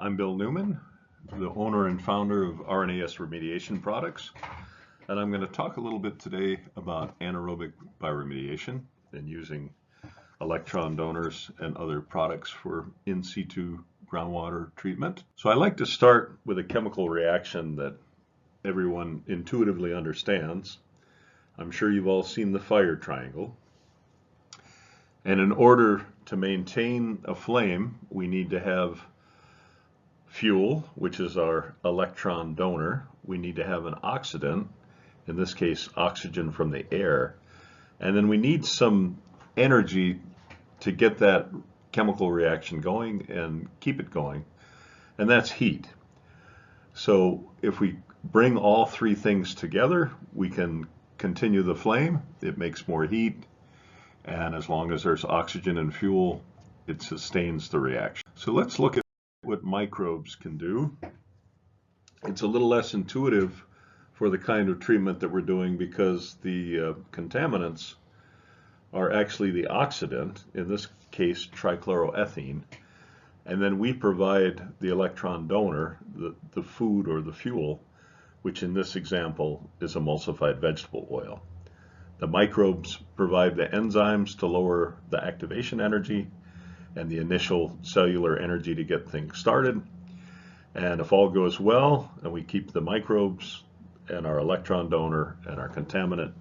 I'm Bill Newman, the owner and founder of RNAS Remediation Products, and I'm going to talk a little bit today about anaerobic bioremediation and using electron donors and other products for in situ groundwater treatment. So I like to start with a chemical reaction that everyone intuitively understands. I'm sure you've all seen the fire triangle. And in order to maintain a flame, we need to have fuel, which is our electron donor. We need to have an oxidant, in this case oxygen from the air, and then we need some energy to get that chemical reaction going and keep it going, and that's heat. So if we bring all three things together, we can continue the flame. It makes more heat, and as long as there's oxygen and fuel, it sustains the reaction. So let's look at what microbes can do. It's a little less intuitive for the kind of treatment that we're doing because the contaminants are actually the oxidant, in this case trichloroethene, and then we provide the electron donor, the food or the fuel, which in this example is emulsified vegetable oil. The microbes provide the enzymes to lower the activation energy and the initial cellular energy to get things started. And if all goes well and we keep the microbes and our electron donor and our contaminant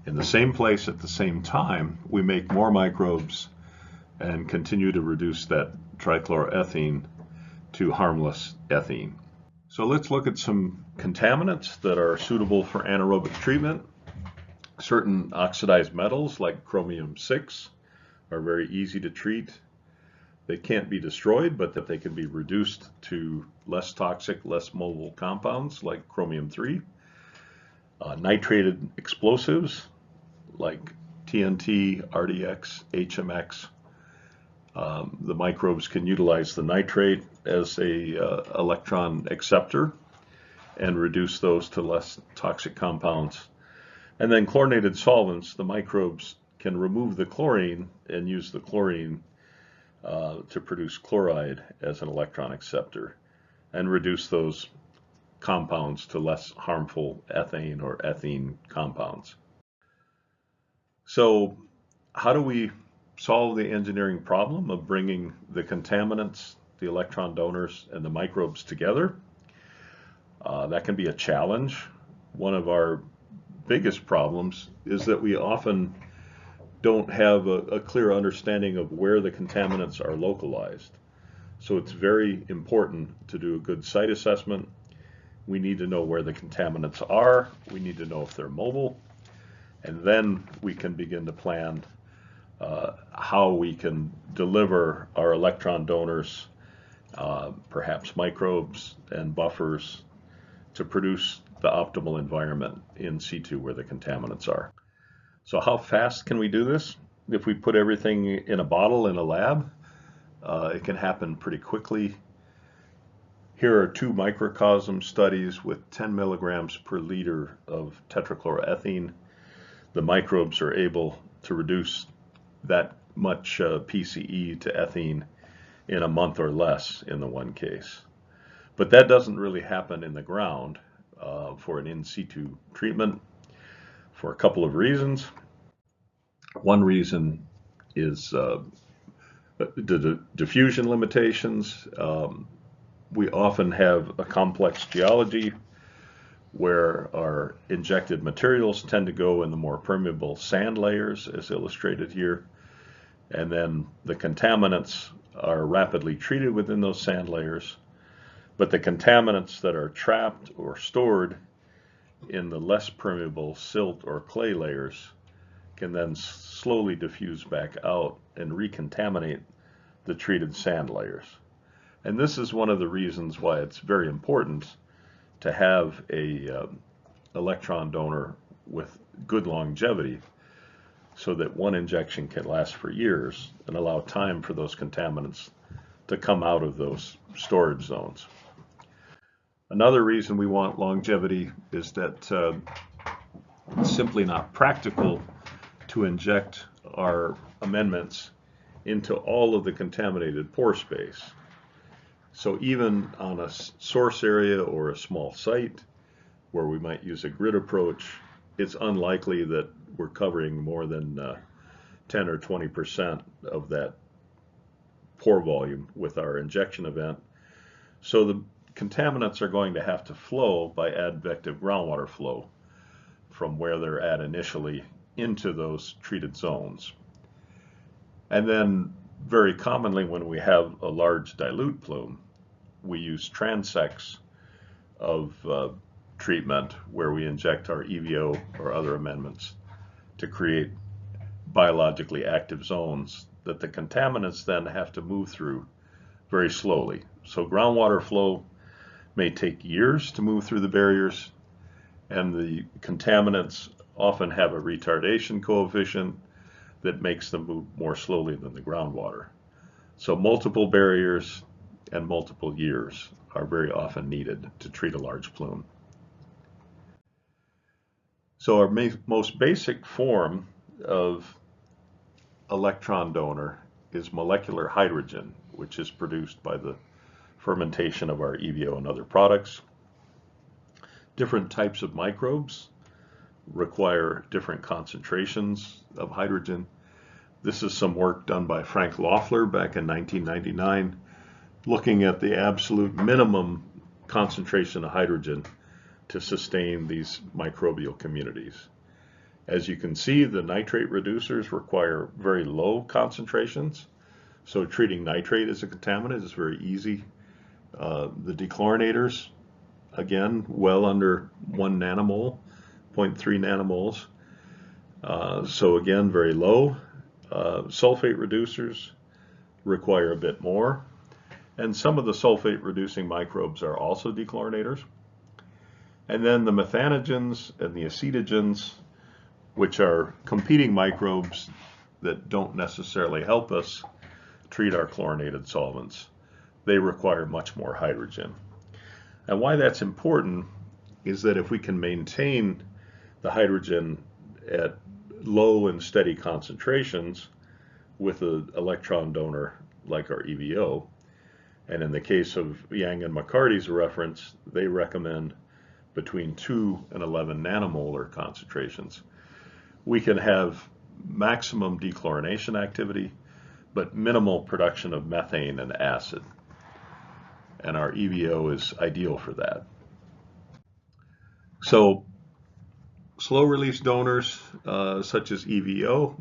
in the same place at the same time, we make more microbes and continue to reduce that trichloroethene to harmless ethene. So let's look at some contaminants that are suitable for anaerobic treatment. Certain oxidized metals like chromium-6 are very easy to treat. They can't be destroyed, but that they can be reduced to less toxic, less mobile compounds like chromium-3. Nitrated explosives like TNT, RDX, HMX. The microbes can utilize the nitrate as a electron acceptor and reduce those to less toxic compounds. And then chlorinated solvents, the microbes can remove the chlorine and use the chlorine to produce chloride as an electron acceptor and reduce those compounds to less harmful ethane or ethene compounds. So how do we solve the engineering problem of bringing the contaminants, the electron donors, and the microbes together? That can be a challenge. One of our biggest problems is that we often don't have a clear understanding of where the contaminants are localized. So it's very important to do a good site assessment. We need to know where the contaminants are. We need to know if they're mobile. And then we can begin to plan how we can deliver our electron donors, perhaps microbes and buffers, to produce the optimal environment in situ where the contaminants are. So how fast can we do this? If we put everything in a bottle in a lab, it can happen pretty quickly. Here are two microcosm studies with 10 milligrams per liter of tetrachloroethene. The microbes are able to reduce that much PCE to ethene in a month or less in the one case. But that doesn't really happen in the ground for an in situ treatment, for a couple of reasons. One reason is the diffusion limitations. We often have a complex geology where our injected materials tend to go in the more permeable sand layers, as illustrated here, and then the contaminants are rapidly treated within those sand layers, but the contaminants that are trapped or stored in the less permeable silt or clay layers can then slowly diffuse back out and recontaminate the treated sand layers. And this is one of the reasons why it's very important to have a electron donor with good longevity, so that one injection can last for years and allow time for those contaminants to come out of those storage zones. Another reason we want longevity is that it's simply not practical to inject our amendments into all of the contaminated pore space. So even on a source area or a small site where we might use a grid approach, it's unlikely that we're covering more than 10 or 20% of that pore volume with our injection event. So the contaminants are going to have to flow by advective groundwater flow from where they're at initially into those treated zones. And then very commonly when we have a large dilute plume, we use transects of treatment where we inject our EVO or other amendments to create biologically active zones that the contaminants then have to move through very slowly. So groundwater flow may take years to move through the barriers, and the contaminants often have a retardation coefficient that makes them move more slowly than the groundwater. So multiple barriers and multiple years are very often needed to treat a large plume. So our most basic form of electron donor is molecular hydrogen, which is produced by the fermentation of our EVO and other products. Different types of microbes require different concentrations of hydrogen. This is some work done by Frank Loeffler back in 1999, looking at the absolute minimum concentration of hydrogen to sustain these microbial communities. As you can see, the nitrate reducers require very low concentrations, so treating nitrate as a contaminant is very easy. The dechlorinators, again, well under 1 nanomole, 0.3 nanomoles, so again, very low. Sulfate reducers require a bit more, and some of the sulfate reducing microbes are also dechlorinators. And then the methanogens and the acetogens, which are competing microbes that don't necessarily help us treat our chlorinated solvents, they require much more hydrogen. And why that's important is that if we can maintain the hydrogen at low and steady concentrations with an electron donor like our EVO, and in the case of Yang and McCarty's reference, they recommend between 2 and 11 nanomolar concentrations, we can have maximum dechlorination activity, but minimal production of methane and acid. And our EVO is ideal for that. So slow release donors such as EVO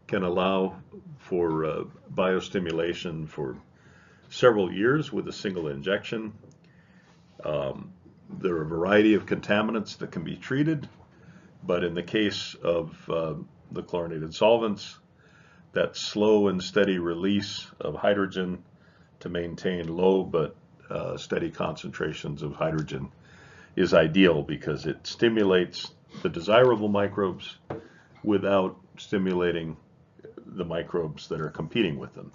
can allow for biostimulation for several years with a single injection. There are a variety of contaminants that can be treated, but in the case of the chlorinated solvents, that slow and steady release of hydrogen to maintain low but steady concentrations of hydrogen is ideal because it stimulates the desirable microbes without stimulating the microbes that are competing with them.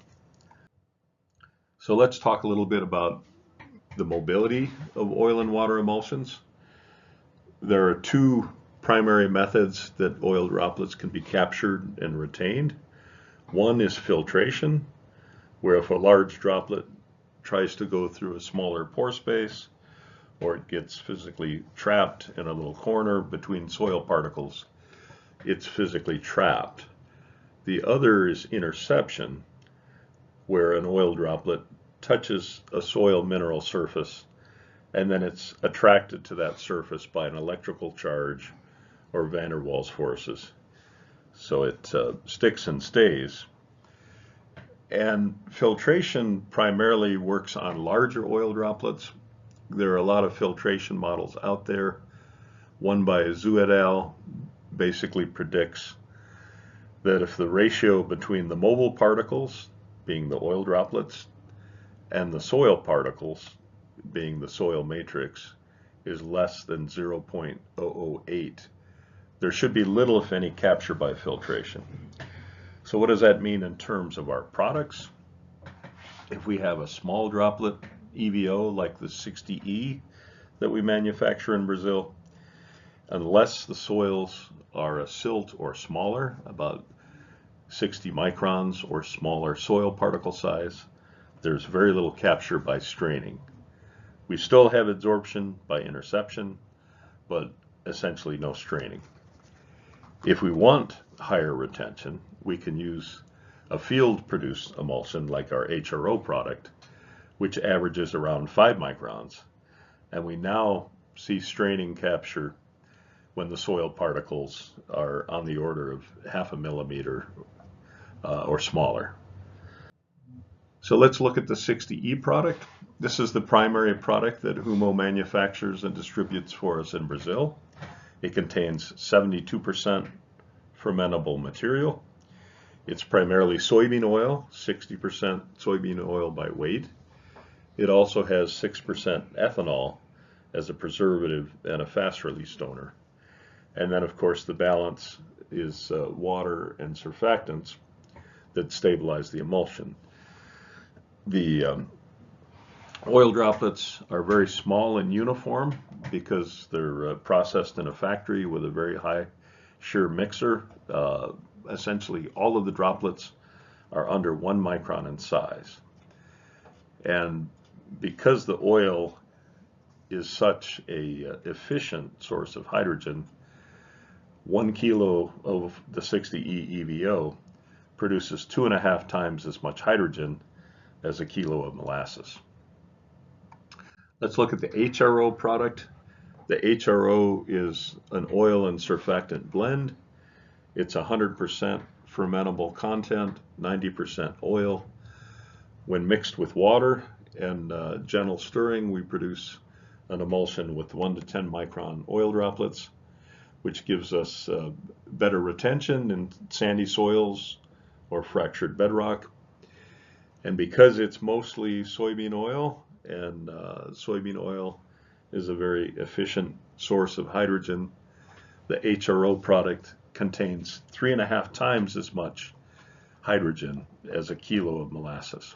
So let's talk a little bit about the mobility of oil and water emulsions. There are two primary methods that oil droplets can be captured and retained. One is filtration, where if a large droplet tries to go through a smaller pore space, or it gets physically trapped in a little corner between soil particles, it's physically trapped. The other is interception, where an oil droplet touches a soil mineral surface and then it's attracted to that surface by an electrical charge or van der Waals forces. So it sticks and stays. And filtration primarily works on larger oil droplets. There are a lot of filtration models out there. One by Zhu et al. Basically predicts that if the ratio between the mobile particles, being the oil droplets, and the soil particles, being the soil matrix, is less than 0.008, there should be little, if any, capture by filtration. So what does that mean in terms of our products? If we have a small droplet EVO like the 60E that we manufacture in Brazil, unless the soils are a silt or smaller, about 60 microns or smaller soil particle size, there's very little capture by straining. We still have absorption by interception, but essentially no straining. If we want higher retention, we can use a field-produced emulsion like our HRO product, which averages around 5 microns. And we now see straining capture when the soil particles are on the order of 0.5 millimeter or smaller. So let's look at the 60E product. This is the primary product that Rumo manufactures and distributes for us in Brazil. It contains 72% fermentable material. It's primarily soybean oil, 60% soybean oil by weight. It also has 6% ethanol as a preservative and a fast-release donor. And then, of course, the balance is water and surfactants that stabilize the emulsion. The oil droplets are very small and uniform because they're processed in a factory with a very high shear mixer. Essentially, all of the droplets are under 1 micron in size. And because the oil is such a efficient source of hydrogen, 1 kilo of the 60E EVO produces 2.5 times as much hydrogen as a kilo of molasses. Let's look at the HRO product. The HRO is an oil and surfactant blend. It's 100% fermentable content, 90% oil. When mixed with water and gentle stirring, we produce an emulsion with 1 to 10 micron oil droplets, which gives us better retention in sandy soils or fractured bedrock. And because it's mostly soybean oil, and soybean oil is a very efficient source of hydrogen, the HRO product contains 3.5 times as much hydrogen as a kilo of molasses.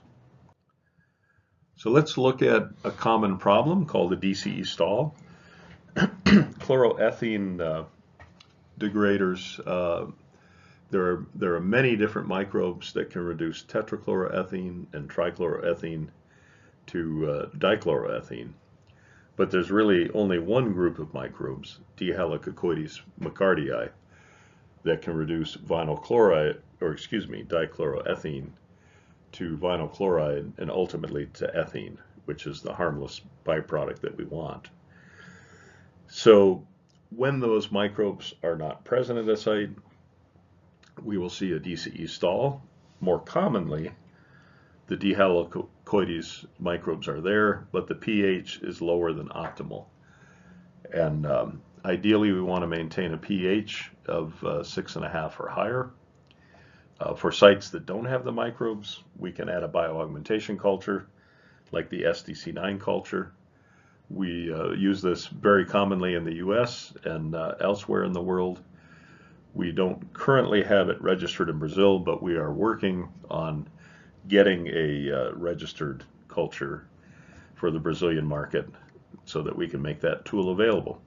So let's look at a common problem called the DCE stall. Chloroethene degraders, there are many different microbes that can reduce tetrachloroethene and trichloroethene to dichloroethene. But there's really only one group of microbes, D. helicoides mccartyi, that can reduce dichloroethene to vinyl chloride and ultimately to ethene, which is the harmless byproduct that we want. So when those microbes are not present at a site, we will see a DCE stall. More commonly, the D. helicoides microbes are there, but the pH is lower than optimal. And ideally, we want to maintain a pH of 6.5 or higher. For sites that don't have the microbes, we can add a bioaugmentation culture, like the SDC9 culture. We use this very commonly in the US and elsewhere in the world. We don't currently have it registered in Brazil, but we are working on getting a registered culture for the Brazilian market so that we can make that tool available.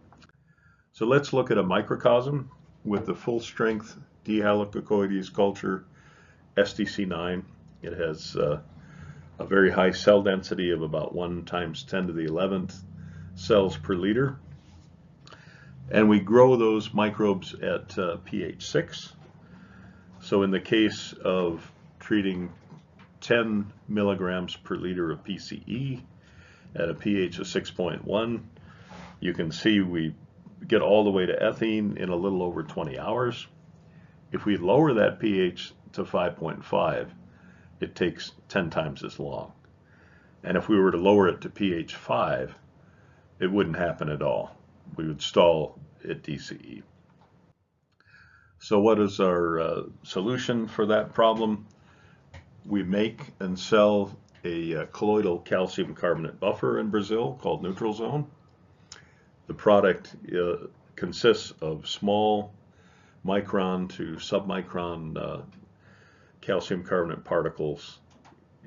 So let's look at a microcosm with the full strength D. helicoides culture, SDC9. It has a very high cell density of about 1 × 10 to the 11th cells per liter. And we grow those microbes at pH 6. So in the case of treating 10 milligrams per liter of PCE at a pH of 6.1, you can see we get all the way to ethene in a little over 20 hours. If we lower that pH to 5.5, it takes 10 times as long. And if we were to lower it to pH 5, it wouldn't happen at all. We would stall at DCE. So what is our solution for that problem? We make and sell a colloidal calcium carbonate buffer in Brazil called Neutral Zone. The product consists of small micron to submicron calcium carbonate particles,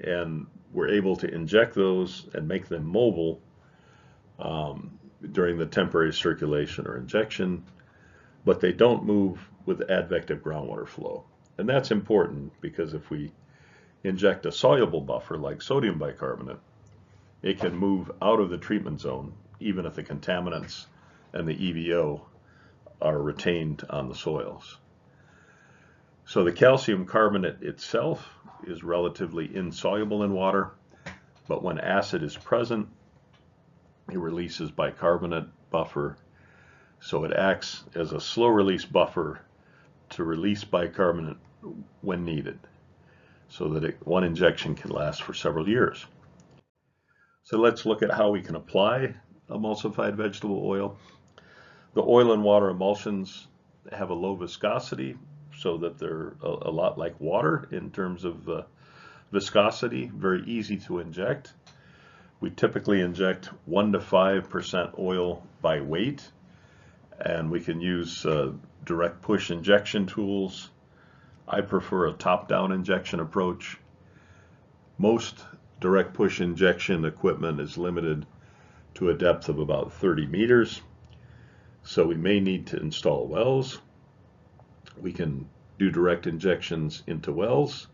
and we're able to inject those and make them mobile during the temporary circulation or injection, but they don't move with advective groundwater flow. And that's important because if we inject a soluble buffer like sodium bicarbonate, it can move out of the treatment zone even if the contaminants and the EVO are retained on the soils. So the calcium carbonate itself is relatively insoluble in water, but when acid is present, it releases bicarbonate buffer. So it acts as a slow release buffer to release bicarbonate when needed, so that one injection can last for several years. So let's look at how we can apply emulsified vegetable oil. The oil and water emulsions have a low viscosity, so that they're a lot like water in terms of viscosity, very easy to inject. We typically inject 1 to 5% oil by weight, and we can use direct push injection tools. I prefer a top-down injection approach. Most direct push injection equipment is limited to a depth of about 30 meters, so we may need to install wells. We can do direct injections into wells,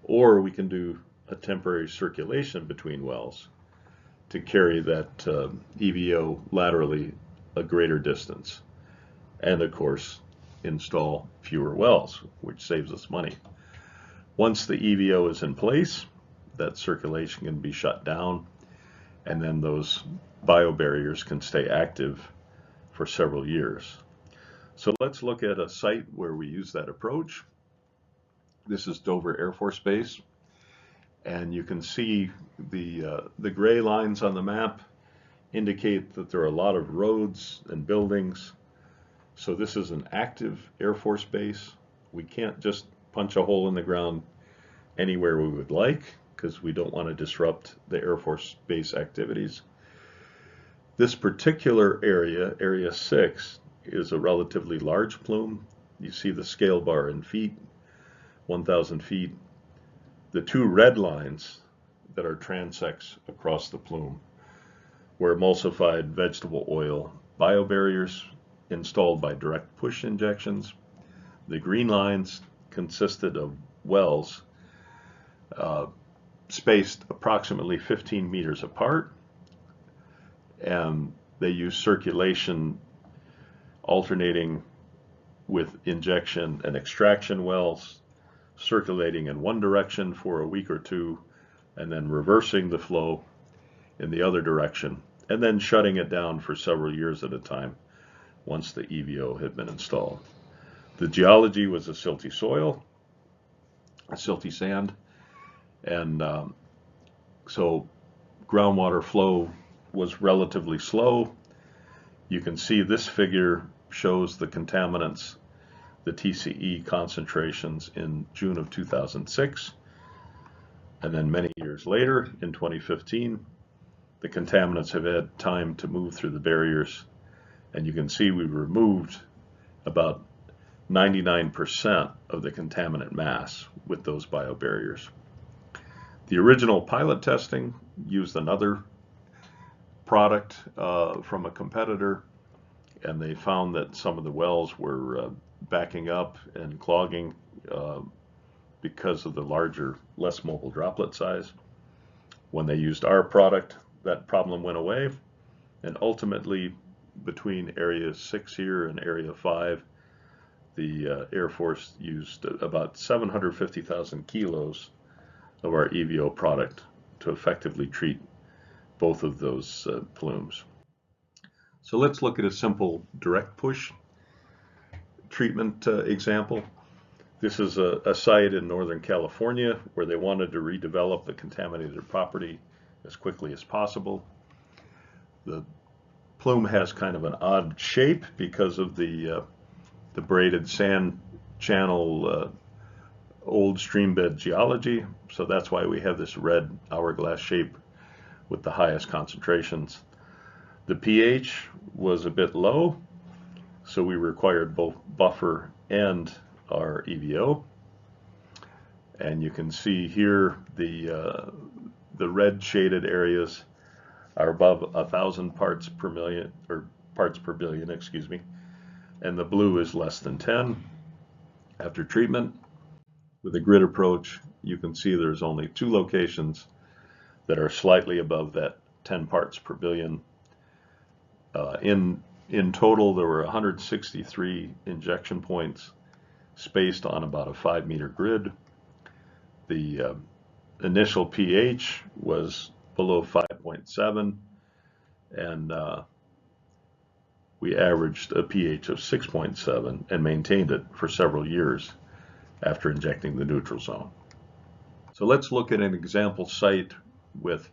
or we can do a temporary circulation between wells to carry that EVO laterally a greater distance, and of course install fewer wells, which saves us money. Once the EVO is in place, that circulation can be shut down, and then those biobarriers can stay active for several years. So let's look at a site where we use that approach. This is Dover Air Force Base, and you can see the gray lines on the map indicate that there are a lot of roads and buildings. So this is an active Air Force base. We can't just punch a hole in the ground anywhere we would like, because we don't want to disrupt the Air Force Base activities. This particular area, Area 6, is a relatively large plume. You see the scale bar in feet, 1,000 feet. The two red lines that are transects across the plume were emulsified vegetable oil biobarriers installed by direct push injections. The green lines consisted of wells spaced approximately 15 meters apart, and they use circulation alternating with injection and extraction wells, circulating in one direction for a week or two, and then reversing the flow in the other direction, and then shutting it down for several years at a time once the EVO had been installed. The geology was a silty soil, a silty sand, and so groundwater flow was relatively slow. You can see this figure shows the contaminants, the TCE concentrations in June of 2006, and then many years later, in 2015, the contaminants have had time to move through the barriers, and you can see we removed about 99% of the contaminant mass with those biobarriers. The original pilot testing used another product from a competitor, and they found that some of the wells were backing up and clogging because of the larger, less mobile droplet size. When they used our product, that problem went away, and ultimately between Area 6 here and Area 5, the Air Force used about 750,000 kilos of our EVO product to effectively treat both of those plumes. So let's look at a simple direct push treatment example. This is a site in Northern California where they wanted to redevelop the contaminated property as quickly as possible. The plume has kind of an odd shape because of the braided sand channel old stream bed geology, so that's why we have this red hourglass shape with the highest concentrations. The pH was a bit low, so we required both buffer and our EVO. And you can see here the red shaded areas are above 1,000 parts per million, or parts per billion, excuse me, and the blue is less than 10 after treatment. With the grid approach, you can see there's only 2 locations that are slightly above that 10 parts per billion. In total, there were 163 injection points spaced on about a 5-meter grid. The initial pH was below 5.7, and we averaged a pH of 6.7 and maintained it for several years after injecting the neutral zone. So let's look at an example site with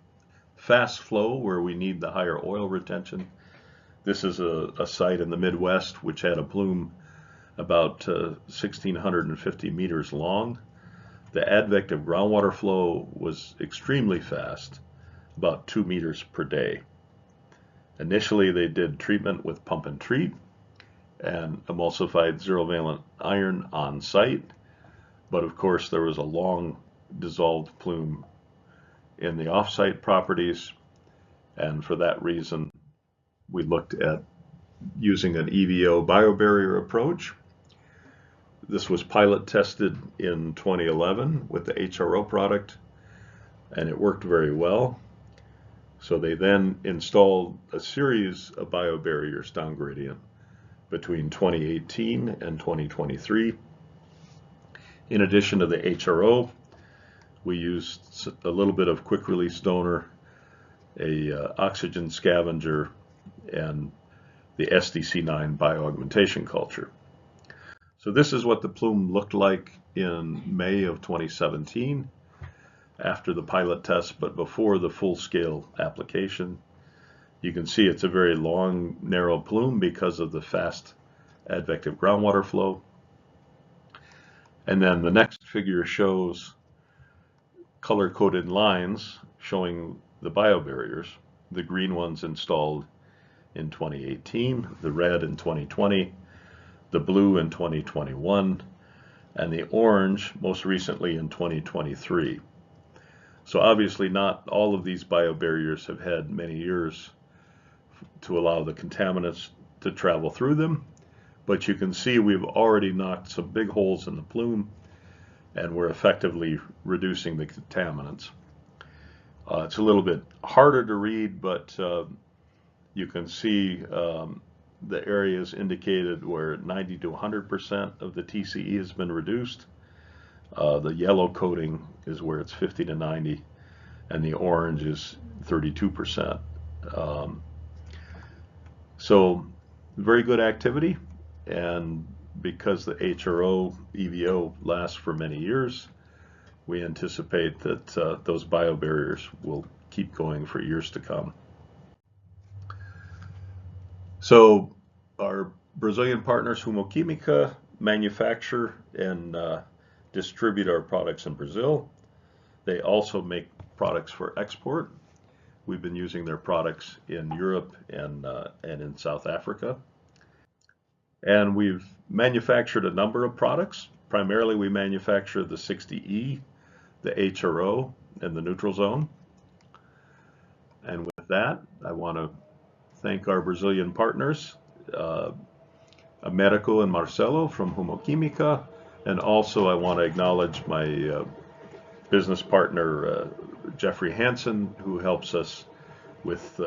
fast flow where we need the higher oil retention. This is a site in the Midwest which had a plume about 1,650 meters long. The advective groundwater flow was extremely fast, about 2 meters per day. Initially, they did treatment with pump and treat and emulsified zero-valent iron on site, but of course there was a long dissolved plume in the off-site properties, and for that reason we looked at using an EVO biobarrier approach. This was pilot tested in 2011 with the HRO product, and it worked very well. So they then installed a series of biobarriers down gradient between 2018 and 2023. In addition to the HRO, we used a little bit of quick release donor, a oxygen scavenger, and the SDC9 bioaugmentation culture. So this is what the plume looked like in May of 2017 after the pilot test, but before the full-scale application. You can see it's a very long, narrow plume because of the fast advective groundwater flow. And then the next figure shows color-coded lines showing the biobarriers, the green ones installed in 2018, the red in 2020, the blue in 2021, and the orange most recently in 2023. So obviously not all of these biobarriers have had many years to allow the contaminants to travel through them, but you can see we've already knocked some big holes in the plume and we're effectively reducing the contaminants. It's a little bit harder to read, but you can see the areas indicated where 90 to 100% of the TCE has been reduced. The yellow coating is where it's 50 to 90, and the orange is 32%. So very good activity, and because the HRO EVO lasts for many years, we anticipate that those biobarriers will keep going for years to come. So our Brazilian partners, Rumo Química, manufacture and distribute our products in Brazil. They also make products for export. We've been using their products in Europe and in South Africa. And we've manufactured a number of products. Primarily, we manufacture the 60E, the HRO, and the neutral zone. And with that, I want to thank our Brazilian partners, Americo and Marcelo from Rumo Química, and also I want to acknowledge my business partner, Jeffrey Hansen, who helps us with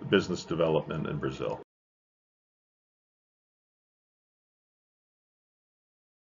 business development in Brazil.